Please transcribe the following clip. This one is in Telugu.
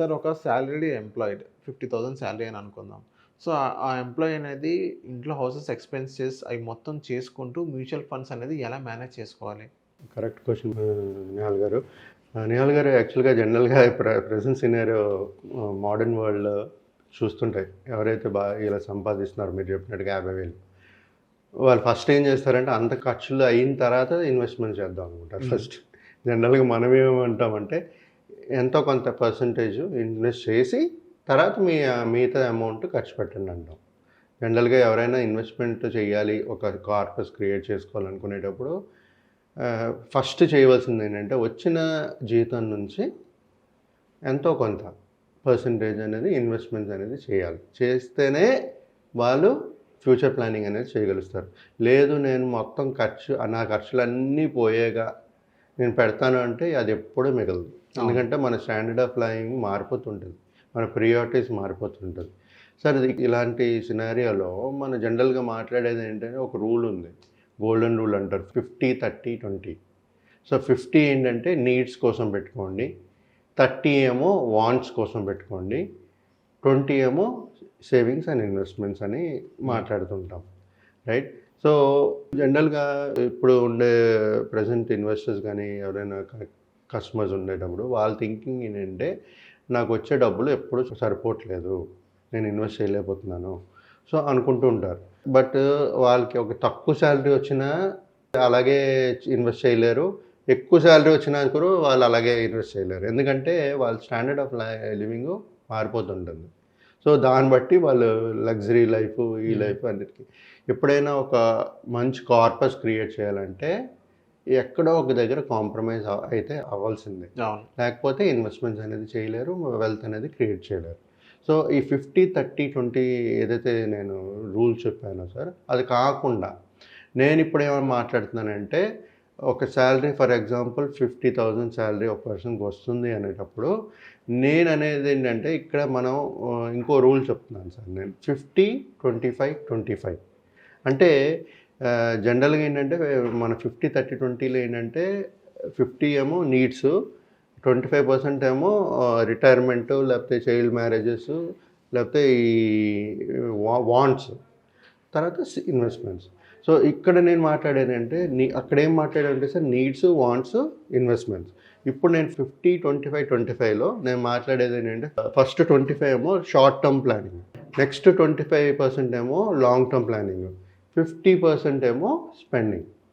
సార్ ఒక సాలరీడ్ ఎంప్లాయిడ్ 50,000 సాలరీ అని అనుకుందాం. సో, ఆ ఎంప్లాయీ అనేది ఇంట్లో హౌసెస్ ఎక్స్‌పెన్సెస్ అవి మొత్తం చేసుకుంటూ మ్యూచువల్ ఫండ్స్ అనేది ఎలా మేనేజ్ చేసుకోవాలి? కరెక్ట్ క్వశ్చన్ నిహాల్ గారు. నిహాల్ గారు యాక్చువల్‌గా జనరల్‌గా ప్రెజెంట్ సినారియో మోడర్న్ వరల్డ్‌లో చూస్తుంటాయి. ఎవరైతే ఇలా సంపాదిస్తున్నారో మీరు చెప్పినట్టుగా 50,000 వాళ్ళు ఫస్ట్ ఏం చేస్తారంటే అంత ఖర్చులు అయిన తర్వాత ఇన్వెస్ట్‌మెంట్ చేద్దాం అనుకుంటారు ఫస్ట్. జనరల్‌గా మనం ఏమంటామంటే ఎంతో కొంత పర్సెంటేజ్ ఇన్వెస్ట్ చేసి తర్వాత మిగతా అమౌంట్ ఖర్చు పెట్టండి అంటాం. జనరల్‌గా ఎవరైనా ఇన్వెస్ట్‌మెంట్ చేయాలి, ఒక కార్పస్ క్రియేట్ చేసుకోవాలనుకునేటప్పుడు ఫస్ట్ చేయవలసింది ఏంటంటే వచ్చిన జీతం నుంచి ఎంతో కొంత పర్సెంటేజ్ అనేది ఇన్వెస్ట్మెంట్స్ అనేది చేయాలి. చేస్తేనే వాళ్ళు ఫ్యూచర్ ప్లానింగ్ అనేది చేయగలుగుతారు. లేదు నేను మొత్తం నా ఖర్చులన్నీ పోయేగా నేను పెడతాను అంటే అది ఎప్పుడూ మిగలదు. ఎందుకంటే మన స్టాండర్డ్ ఆఫ్ లైవింగ్ మారిపోతుంటుంది, మన ప్రియారిటీస్ మారిపోతుంటుంది. సార్ ఇలాంటి సినారియోలో మనం జనరల్గా మాట్లాడేది ఏంటంటే ఒక రూల్ ఉంది, గోల్డెన్ రూల్ అంటారు, 50-30-20. సో 50 ఏంటంటే నీడ్స్ కోసం పెట్టుకోండి, 30 ఏమో వాంట్స్ కోసం పెట్టుకోండి, 20 ఏమో సేవింగ్స్ అండ్ ఇన్వెస్ట్మెంట్స్ అని మాట్లాడుతుంటాం, రైట్? సో జనరల్గా ఇప్పుడు ఉండే ప్రజెంట్ ఇన్వెస్టర్స్ కానీ ఎవరైనా కస్టమర్స్ ఉండేటప్పుడు వాళ్ళ థింకింగ్ ఏంటంటే నాకు వచ్చే డబ్బులు ఎప్పుడు సరిపోవట్లేదు, నేను ఇన్వెస్ట్ చేయలేకపోతున్నాను సో అనుకుంటూ ఉంటారు. బట్ వాళ్ళకి ఒక తక్కువ శాలరీ వచ్చినా అలాగే ఇన్వెస్ట్ చేయలేరు, ఎక్కువ శాలరీ వచ్చినా కూడా వాళ్ళు అలాగే ఇన్వెస్ట్ చేయలేరు. ఎందుకంటే వాళ్ళ స్టాండర్డ్ ఆఫ్ లివింగ్ మారిపోతుంటుంది. సో దాన్ని బట్టి వాళ్ళు లగ్జరీ లైఫ్ ఈ లైఫ్ అన్నిటికీ ఎప్పుడైనా ఒక మంచి కార్పస్ క్రియేట్ చేయాలంటే ఎక్కడో ఒక దగ్గర కాంప్రమైజ్ అయితే అవ్వాల్సిందే, లేకపోతే ఇన్వెస్ట్మెంట్స్ అనేది చేయలేరు, వెల్త్ అనేది క్రియేట్ చేయలేరు. సో ఈ 50-30-20 ఏదైతే నేను రూల్ చెప్పానో సార్, అది కాకుండా నేను ఇప్పుడు ఏమైనా మాట్లాడుతున్నానంటే ఒక శాలరీ ఫర్ ఎగ్జాంపుల్ 50,000 శాలరీ ఒక పర్సన్కి వస్తుంది అనేటప్పుడు నేను అనేది ఏంటంటే ఇక్కడ మనం ఇంకో రూల్ చెప్తున్నాను సార్. నేను 50-25-25 అంటే జనరల్గా ఏంటంటే మన 50-30-20లో ఏంటంటే 50 ఏమో నీడ్స్, 25% ఏమో రిటైర్మెంటు లేకపోతే చైల్డ్ మ్యారేజెస్ లేకపోతే ఈ వాంట్స్, తర్వాత ఇన్వెస్ట్మెంట్స్. సో ఇక్కడ నేను మాట్లాడేది అంటే అక్కడ ఏం మాట్లాడానంటే సార్ నీడ్స్, వాంట్స్, ఇన్వెస్ట్మెంట్స్. ఇప్పుడు నేను 50-25-25లో నేను మాట్లాడేది ఏంటంటే ఫస్ట్ 25 ఏమో షార్ట్ టర్మ్ ప్లానింగ్, నెక్స్ట్ 25% ఏమో లాంగ్ టర్మ్ ప్లానింగ్, 50% ఏమో స్పెండింగ్.